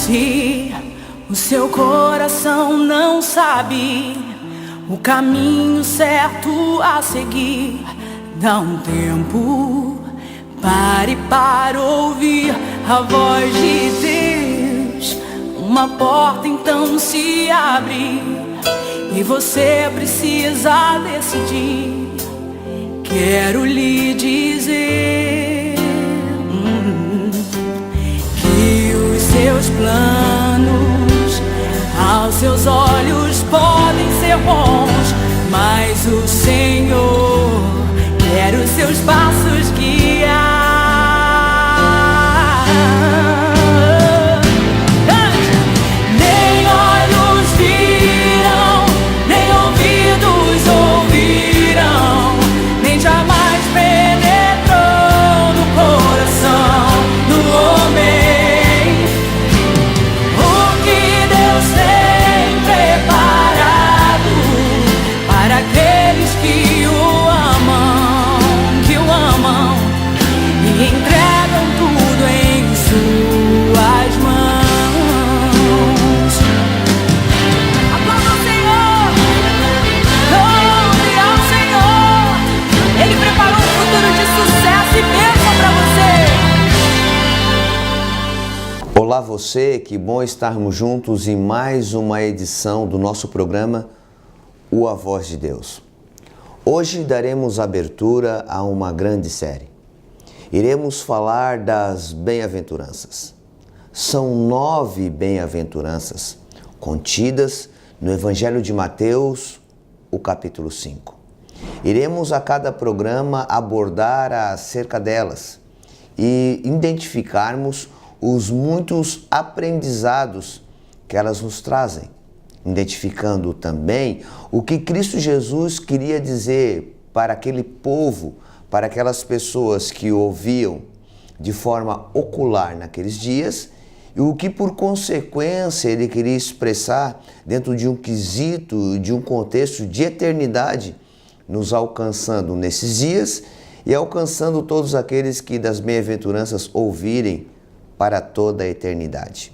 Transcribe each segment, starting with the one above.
Se o seu coração não sabe o caminho certo a seguir, dá um tempo, pare para ouvir a voz de Deus. Uma porta então se abre e você precisa decidir. Quero lhe dizer que os seus planos aos seus olhos podem ser bons, mas o Senhor quer os seus passos guiar. Nem olhos viram, nem ouvidos ouviram, nem jamais penetrou no coração do homem o que Deus tem preparado para aqueles que o amam e entregam tudo em suas mãos. Aplauda ao Senhor, louve ao Senhor. Ele preparou um futuro de sucesso e bênção para você. Olá você, que bom estarmos juntos em mais uma edição do nosso programa A Voz de Deus. Hoje daremos abertura a uma grande série. Iremos falar das bem-aventuranças. São 9 bem-aventuranças contidas no Evangelho de Mateus, o capítulo 5. Iremos a cada programa abordar acerca delas e identificarmos os muitos aprendizados que elas nos trazem, identificando também o que Cristo Jesus queria dizer para aquele povo, para aquelas pessoas que o ouviam de forma ocular naqueles dias, e o que por consequência ele queria expressar dentro de um quesito, de um contexto de eternidade, nos alcançando nesses dias e alcançando todos aqueles que das bem-aventuranças ouvirem para toda a eternidade.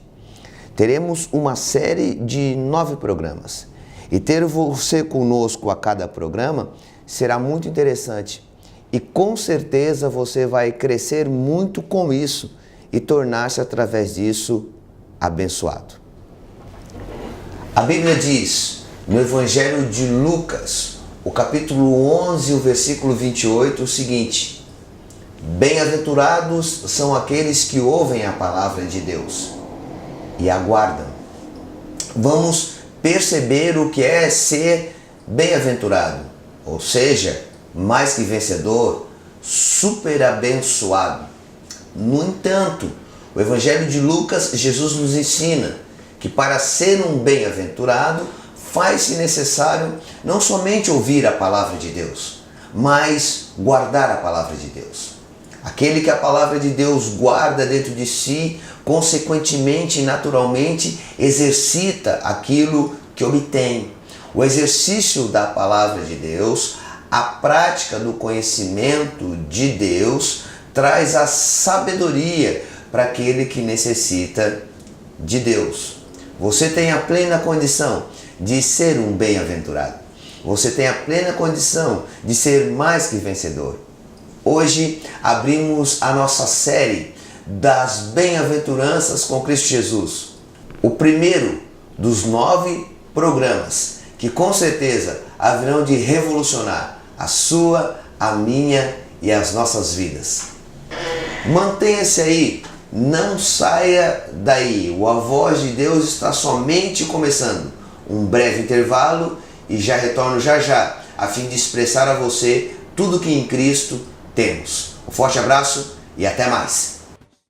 Teremos uma série de 9 programas e ter você conosco a cada programa será muito interessante e com certeza você vai crescer muito com isso e tornar-se através disso abençoado. A Bíblia diz no Evangelho de Lucas, o capítulo 11, o versículo 28, o seguinte: bem-aventurados são aqueles que ouvem a palavra de Deus e aguardam. Vamos perceber o que é ser bem-aventurado, ou seja, mais que vencedor, super abençoado. No entanto, o Evangelho de Lucas, Jesus nos ensina que para ser um bem-aventurado, faz-se necessário não somente ouvir a palavra de Deus, mas guardar a palavra de Deus. Aquele que a palavra de Deus guarda dentro de si, consequentemente e naturalmente exercita aquilo que obtém. O exercício da palavra de Deus, a prática do conhecimento de Deus, traz a sabedoria para aquele que necessita de Deus. Você tem a plena condição de ser um bem-aventurado. Você tem a plena condição de ser mais que vencedor. Hoje abrimos a nossa série das bem-aventuranças com Cristo Jesus. O primeiro dos 9 programas que com certeza haverão de revolucionar a sua, a minha e as nossas vidas. Mantenha-se aí, não saia daí. A Voz de Deus está somente começando. Um breve intervalo e já retorno já, a fim de expressar a você tudo que em Cristo temos. Um forte abraço e até mais.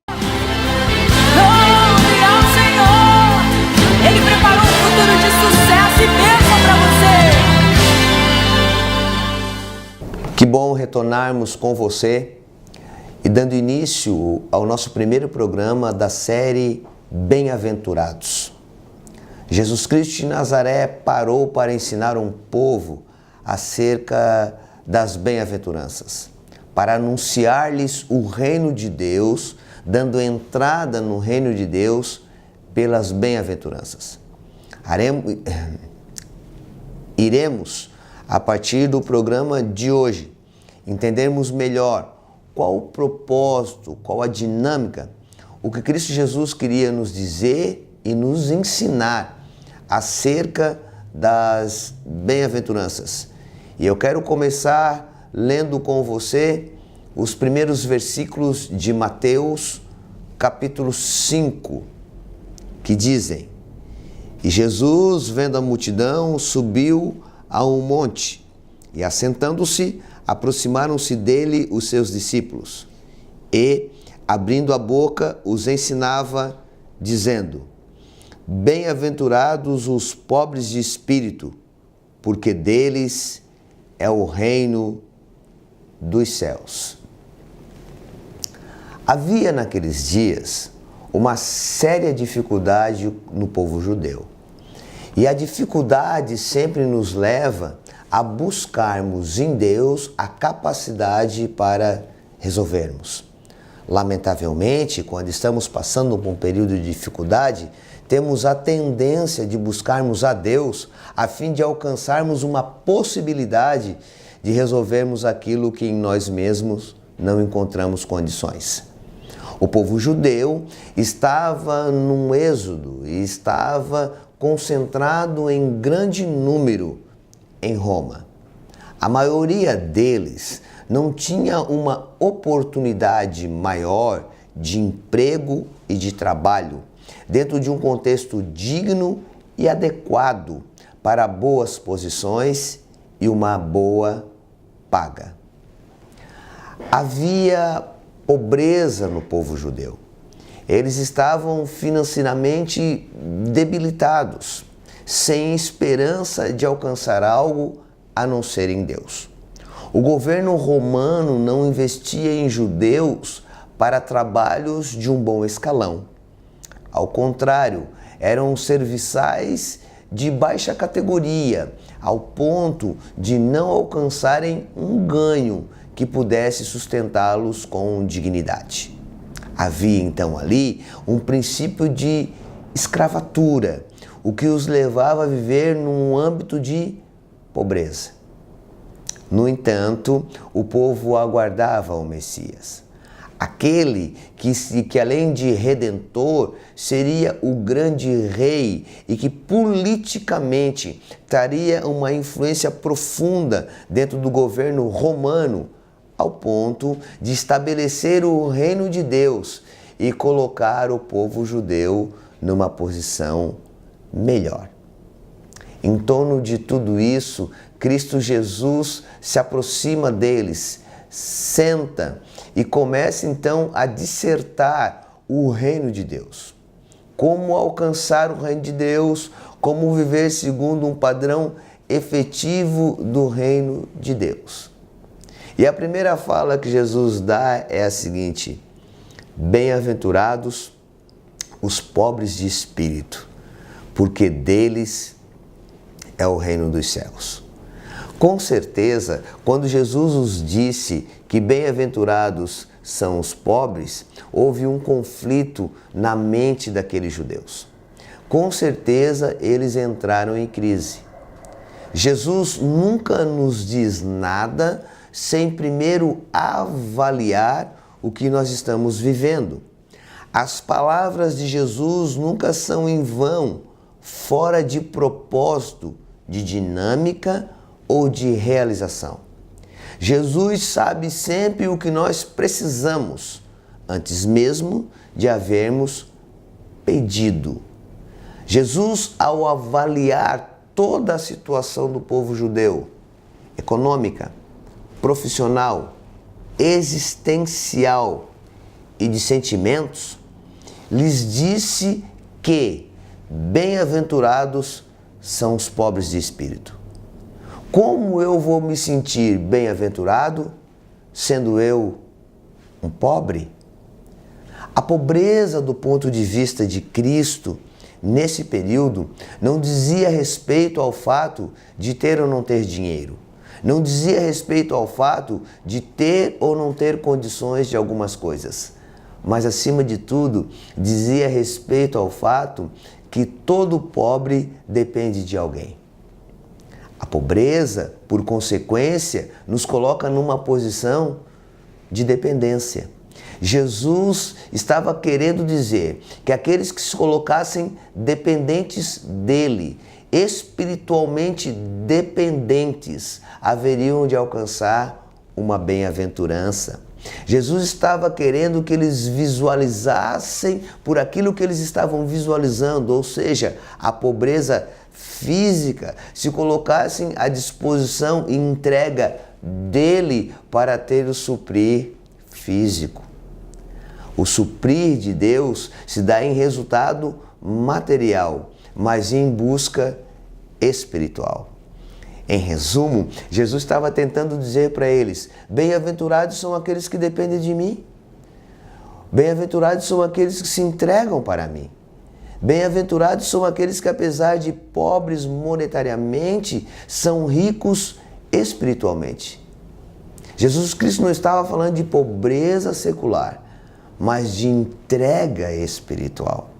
Louve ao Senhor, Ele preparou um futuro de sucesso e bênção para você. Que bom retornarmos com você e dando início ao nosso primeiro programa da série Bem-aventurados. Jesus Cristo de Nazaré parou para ensinar um povo acerca das bem-aventuranças, para anunciar-lhes o reino de Deus, dando entrada no reino de Deus pelas bem-aventuranças. Iremos, a partir do programa de hoje, entendermos melhor qual o propósito, qual a dinâmica, o que Cristo Jesus queria nos dizer e nos ensinar acerca das bem-aventuranças. E eu quero começar lendo com você os primeiros versículos de Mateus, capítulo 5, que dizem: E Jesus, vendo a multidão, subiu a um monte, e assentando-se, aproximaram-se dele os seus discípulos, e, abrindo a boca, os ensinava, dizendo: Bem-aventurados os pobres de espírito, porque deles é o reino dos céus. Havia naqueles dias uma séria dificuldade no povo judeu. E a dificuldade sempre nos leva a buscarmos em Deus a capacidade para resolvermos. Lamentavelmente, quando estamos passando por um período de dificuldade, temos a tendência de buscarmos a Deus a fim de alcançarmos uma possibilidade de resolvermos aquilo que em nós mesmos não encontramos condições. O povo judeu estava num êxodo e estava concentrado em grande número em Roma. A maioria deles não tinha uma oportunidade maior de emprego e de trabalho dentro de um contexto digno e adequado para boas posições e uma boa paga. Havia pobreza no povo judeu. Eles estavam financeiramente debilitados, sem esperança de alcançar algo a não ser em Deus. O governo romano não investia em judeus para trabalhos de um bom escalão. Ao contrário, eram serviçais de baixa categoria, ao ponto de não alcançarem um ganho que pudesse sustentá-los com dignidade. Havia então ali um princípio de escravatura, o que os levava a viver num âmbito de pobreza. No entanto, o povo aguardava o Messias, aquele que além de redentor, seria o grande rei e que politicamente traria uma influência profunda dentro do governo romano, ao ponto de estabelecer o reino de Deus e colocar o povo judeu numa posição melhor. Em torno de tudo isso, Cristo Jesus se aproxima deles, senta e começa então a dissertar o reino de Deus. Como alcançar o reino de Deus, como viver segundo um padrão efetivo do reino de Deus. E a primeira fala que Jesus dá é a seguinte: Bem-aventurados os pobres de espírito, porque deles é o reino dos céus. Com certeza, quando Jesus nos disse que bem-aventurados são os pobres, houve um conflito na mente daqueles judeus. Com certeza, eles entraram em crise. Jesus nunca nos diz nada sem primeiro avaliar o que nós estamos vivendo. As palavras de Jesus nunca são em vão, fora de propósito, de dinâmica ou de realização. Jesus sabe sempre o que nós precisamos, antes mesmo de havermos pedido. Jesus, ao avaliar toda a situação do povo judeu, econômica, profissional, existencial e de sentimentos, lhes disse que bem-aventurados são os pobres de espírito. Como eu vou me sentir bem-aventurado sendo eu um pobre? A pobreza do ponto de vista de Cristo nesse período não dizia respeito ao fato de ter ou não ter dinheiro. Não dizia respeito ao fato de ter ou não ter condições de algumas coisas, mas acima de tudo, dizia respeito ao fato que todo pobre depende de alguém. A pobreza, por consequência, nos coloca numa posição de dependência. Jesus estava querendo dizer que aqueles que se colocassem dependentes dele, espiritualmente dependentes, haveriam de alcançar uma bem-aventurança. Jesus estava querendo que eles visualizassem por aquilo que eles estavam visualizando, ou seja, a pobreza física, se colocassem à disposição e entrega dele para ter o suprir físico. O suprir de Deus se dá em resultado material, mas em busca espiritual. Em resumo, Jesus estava tentando dizer para eles: bem-aventurados são aqueles que dependem de mim. Bem-aventurados são aqueles que se entregam para mim. Bem-aventurados são aqueles que, apesar de pobres monetariamente, são ricos espiritualmente. Jesus Cristo não estava falando de pobreza secular, mas de entrega espiritual.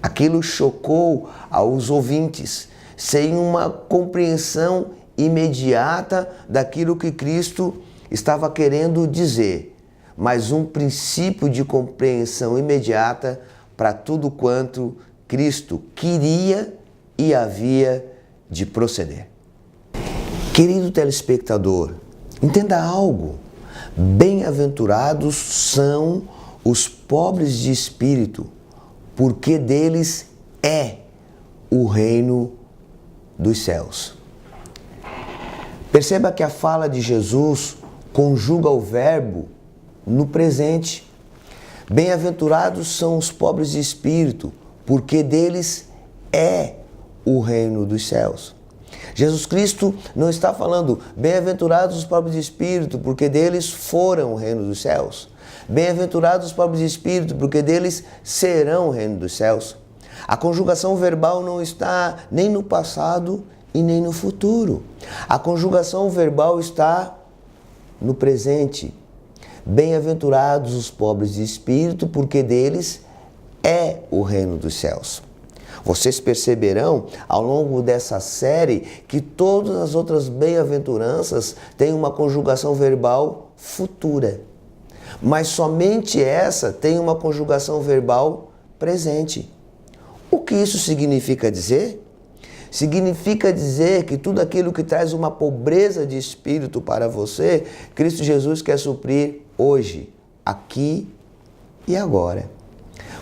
Aquilo chocou aos ouvintes, sem uma compreensão imediata daquilo que Cristo estava querendo dizer, mas um princípio de compreensão imediata para tudo quanto Cristo queria e havia de proceder. Querido telespectador, entenda algo: bem-aventurados são os pobres de espírito, porque deles é o reino dos céus. Perceba que a fala de Jesus conjuga o verbo no presente. Bem-aventurados são os pobres de espírito, porque deles é o reino dos céus. Jesus Cristo não está falando bem-aventurados os pobres de espírito, porque deles foram o reino dos céus. Bem-aventurados os pobres de espírito, porque deles serão o reino dos céus. A conjugação verbal não está nem no passado e nem no futuro. A conjugação verbal está no presente. Bem-aventurados os pobres de espírito, porque deles é o reino dos céus. Vocês perceberão ao longo dessa série que todas as outras bem-aventuranças têm uma conjugação verbal futura, mas somente essa tem uma conjugação verbal presente. O que isso significa dizer? Significa dizer que tudo aquilo que traz uma pobreza de espírito para você, Cristo Jesus quer suprir hoje, aqui e agora.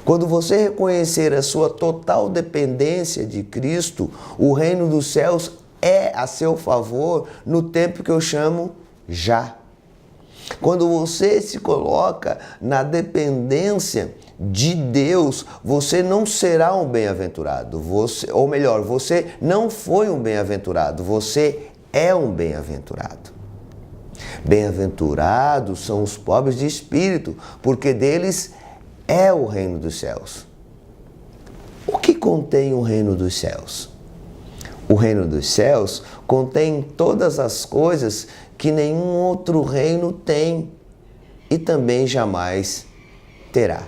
Quando você reconhecer a sua total dependência de Cristo, o reino dos céus é a seu favor no tempo que eu chamo já. Quando você se coloca na dependência de Deus, você não será um bem-aventurado. Você não foi um bem-aventurado, você é um bem-aventurado. Bem-aventurados são os pobres de espírito, porque deles é o reino dos céus. O que contém o reino dos céus? O reino dos céus contém todas as coisas que nenhum outro reino tem e também jamais terá.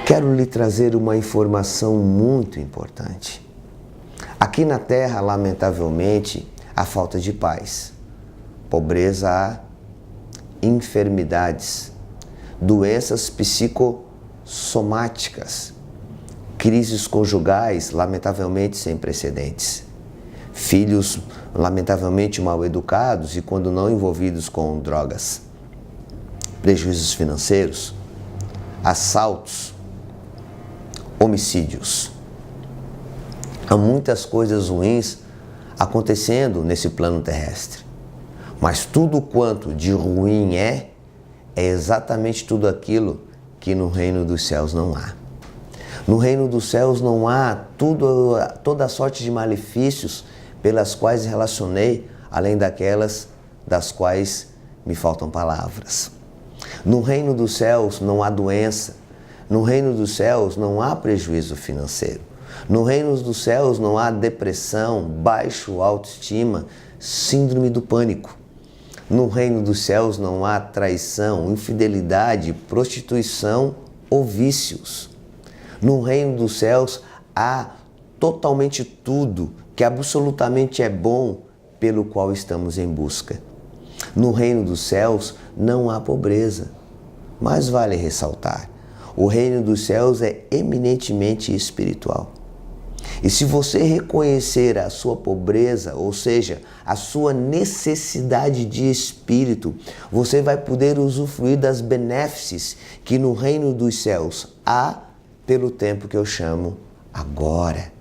Quero lhe trazer uma informação muito importante. Aqui na Terra, lamentavelmente, há falta de paz, pobreza há, enfermidades, doenças psicossomáticas, crises conjugais, lamentavelmente sem precedentes, filhos lamentavelmente mal educados e quando não envolvidos com drogas, prejuízos financeiros, assaltos, homicídios. Há muitas coisas ruins acontecendo nesse plano terrestre, mas tudo quanto de ruim é exatamente tudo aquilo que no reino dos céus não há. No reino dos céus não há toda a sorte de malefícios pelas quais relacionei, além daquelas das quais me faltam palavras. No reino dos céus não há doença. No reino dos céus não há prejuízo financeiro. No reino dos céus não há depressão, baixo autoestima, síndrome do pânico. No reino dos céus não há traição, infidelidade, prostituição ou vícios. No reino dos céus há totalmente tudo que absolutamente é bom, pelo qual estamos em busca. No reino dos céus não há pobreza, mas vale ressaltar, o reino dos céus é eminentemente espiritual. E se você reconhecer a sua pobreza, ou seja, a sua necessidade de espírito, você vai poder usufruir das benéfices que no reino dos céus há pelo tempo que eu chamo agora.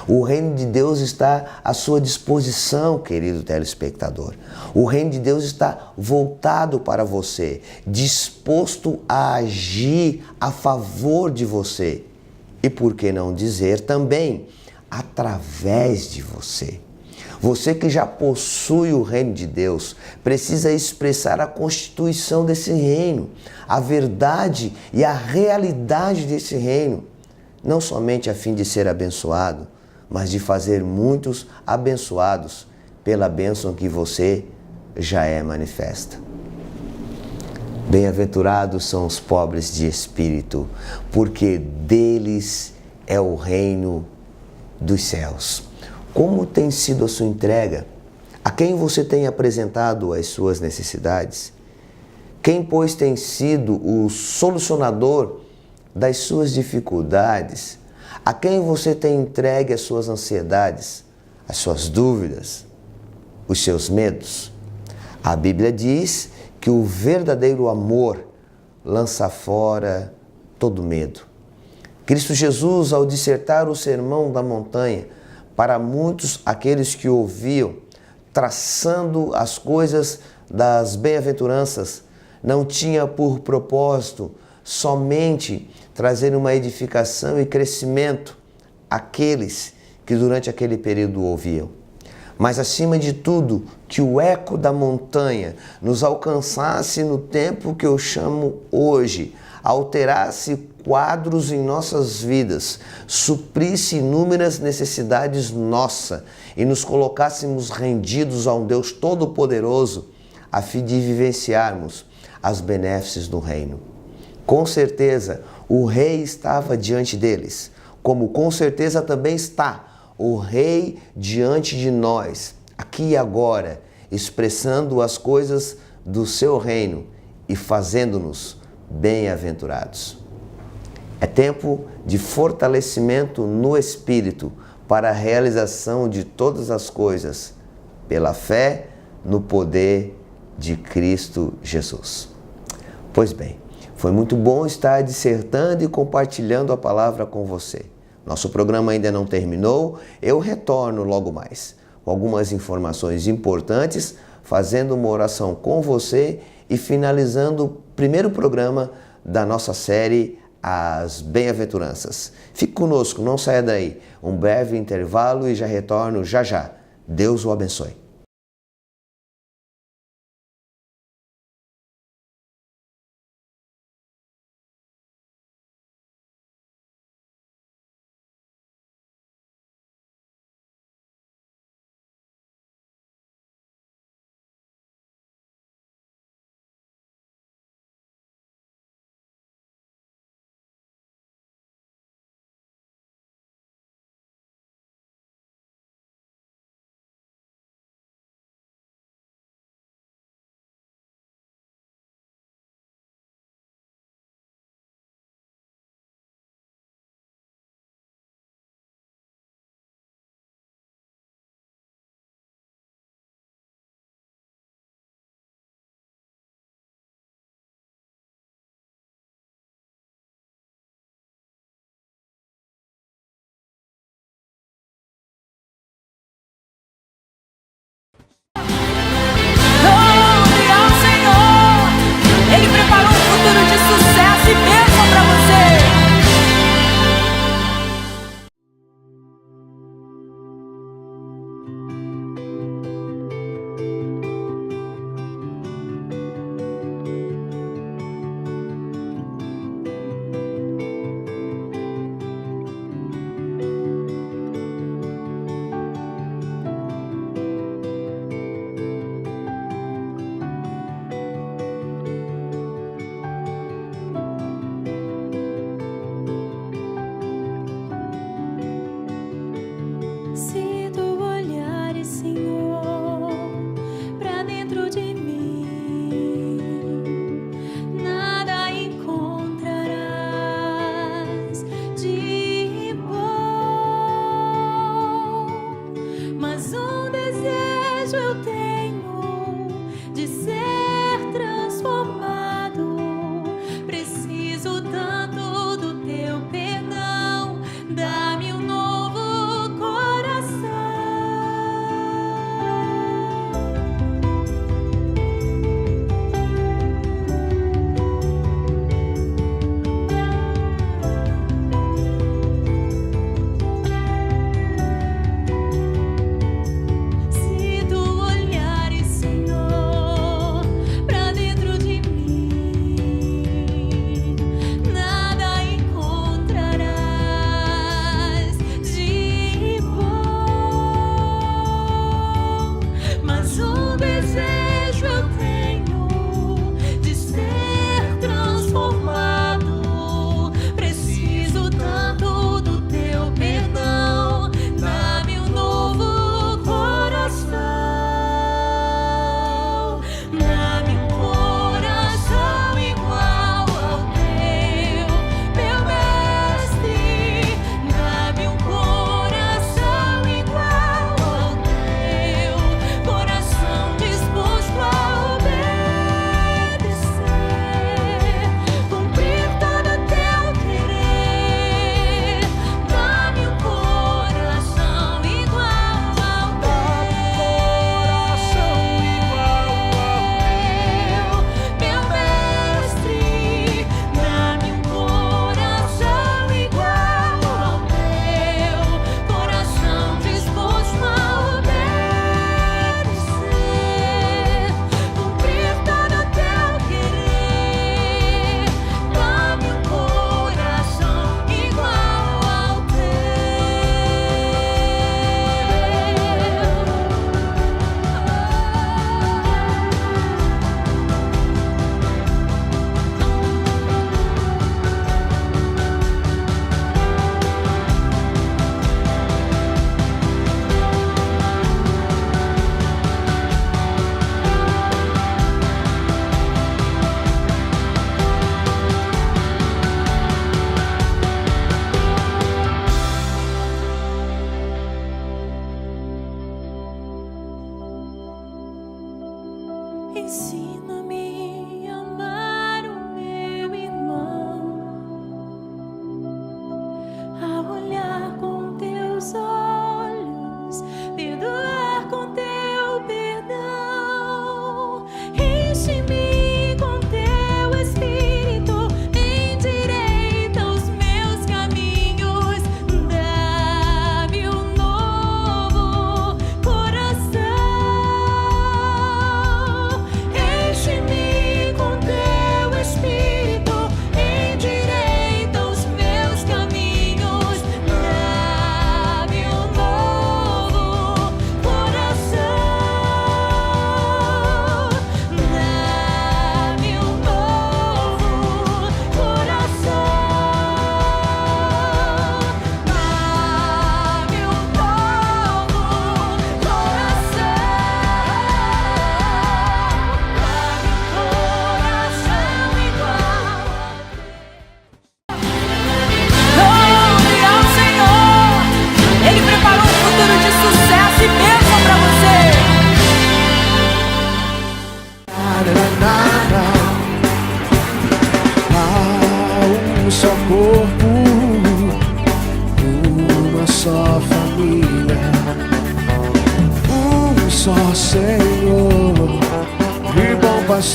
O reino de Deus está à sua disposição, querido telespectador. O reino de Deus está voltado para você, disposto a agir a favor de você. E por que não dizer também, através de você. Você que já possui o reino de Deus, precisa expressar a constituição desse reino, a verdade e a realidade desse reino, não somente a fim de ser abençoado, mas de fazer muitos abençoados pela bênção que você já é manifesta. Bem-aventurados são os pobres de espírito, porque deles é o reino dos céus. Como tem sido a sua entrega? A quem você tem apresentado as suas necessidades? Quem, pois, tem sido o solucionador das suas dificuldades? A quem você tem entregue as suas ansiedades, as suas dúvidas, os seus medos? A Bíblia diz que o verdadeiro amor lança fora todo medo. Cristo Jesus, ao dissertar o Sermão da Montanha, para muitos aqueles que o ouviam, traçando as coisas das bem-aventuranças, não tinha por propósito somente trazer uma edificação e crescimento àqueles que durante aquele período ouviam, mas acima de tudo, que o eco da montanha nos alcançasse no tempo que eu chamo hoje, alterasse quadros em nossas vidas, suprisse inúmeras necessidades nossas e nos colocássemos rendidos a um Deus Todo-Poderoso, a fim de vivenciarmos as benéfices do reino. Com certeza, o Rei estava diante deles, como com certeza também está o Rei diante de nós, aqui e agora, expressando as coisas do seu reino e fazendo-nos bem-aventurados. É tempo de fortalecimento no Espírito para a realização de todas as coisas, pela fé no poder de Cristo Jesus. Pois bem, foi muito bom estar dissertando e compartilhando a palavra com você. Nosso programa ainda não terminou, eu retorno logo mais, com algumas informações importantes, fazendo uma oração com você e finalizando o primeiro programa da nossa série As Bem-aventuranças. Fique conosco, não saia daí. Um breve intervalo e já retorno já já. Deus o abençoe.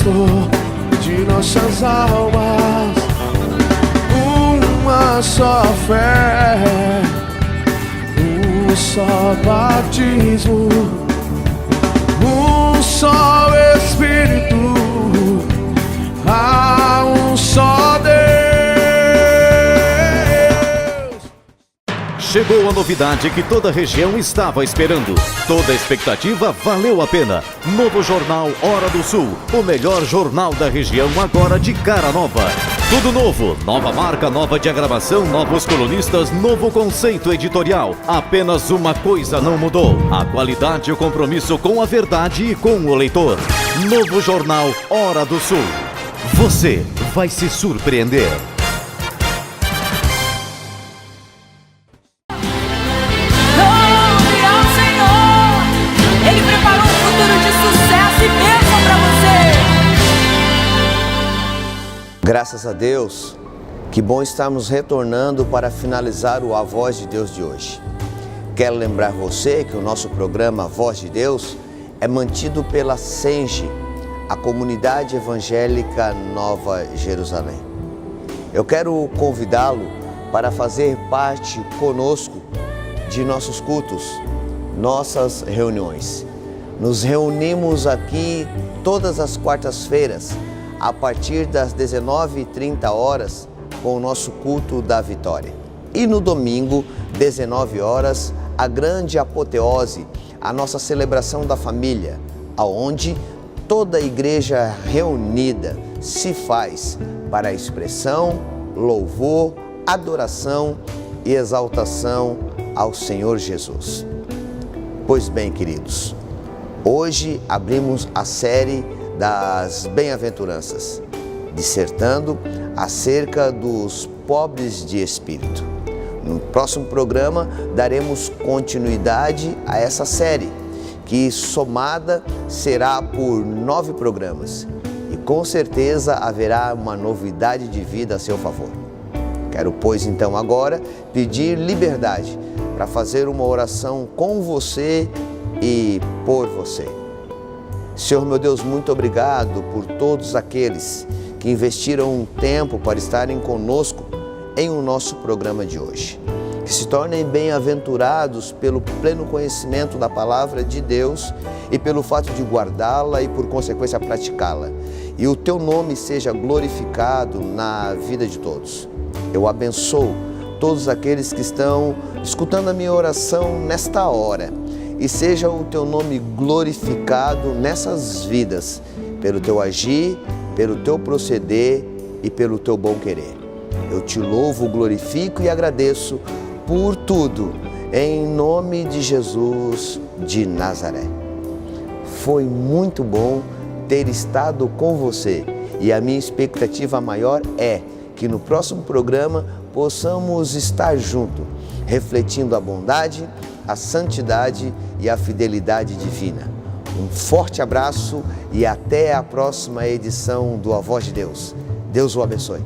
Salvador de nossas almas, uma só fé, um só batismo, um só Espírito, há um só Deus. Chegou a novidade que toda a região estava esperando. Toda a expectativa valeu a pena. Novo jornal Hora do Sul, o melhor jornal da região agora de cara nova. Tudo novo, nova marca, nova diagramação, novos colunistas, novo conceito editorial. Apenas uma coisa não mudou: a qualidade e o compromisso com a verdade e com o leitor. Novo jornal Hora do Sul. Você vai se surpreender. Louve ao Senhor. Ele preparou um futuro de sucesso e bênção para você. Graças a Deus, que bom estarmos retornando para finalizar o A Voz de Deus de hoje. Quero lembrar você que o nosso programa A Voz de Deus é mantido pela SENGE, a Comunidade Evangélica Nova Jerusalém. Eu quero convidá-lo para fazer parte conosco de nossos cultos, nossas reuniões. Nos reunimos aqui todas as quartas-feiras, a partir das 19h30 com o nosso culto da vitória. E no domingo, 19h, a grande apoteose, a nossa celebração da família, aonde toda a igreja reunida se faz para a expressão, louvor, adoração e exaltação ao Senhor Jesus. Pois bem, queridos, hoje abrimos a série das bem-aventuranças, dissertando acerca dos pobres de espírito. No próximo programa daremos continuidade a essa série, que somada será por 9 programas e com certeza haverá uma novidade de vida a seu favor. Quero, pois, então agora pedir liberdade para fazer uma oração com você e por você. Senhor meu Deus, muito obrigado por todos aqueles que investiram um tempo para estarem conosco em o nosso programa de hoje. Que se tornem bem-aventurados pelo pleno conhecimento da palavra de Deus e pelo fato de guardá-la e, por consequência, praticá-la. E o teu nome seja glorificado na vida de todos. Eu abençoo todos aqueles que estão escutando a minha oração nesta hora. E seja o teu nome glorificado nessas vidas, pelo teu agir, pelo teu proceder e pelo teu bom querer. Eu te louvo, glorifico e agradeço por tudo, em nome de Jesus de Nazaré. Foi muito bom ter estado com você e a minha expectativa maior é que no próximo programa possamos estar juntos, refletindo a bondade, a santidade e a fidelidade divina. Um forte abraço e até a próxima edição do A Voz de Deus. Deus o abençoe.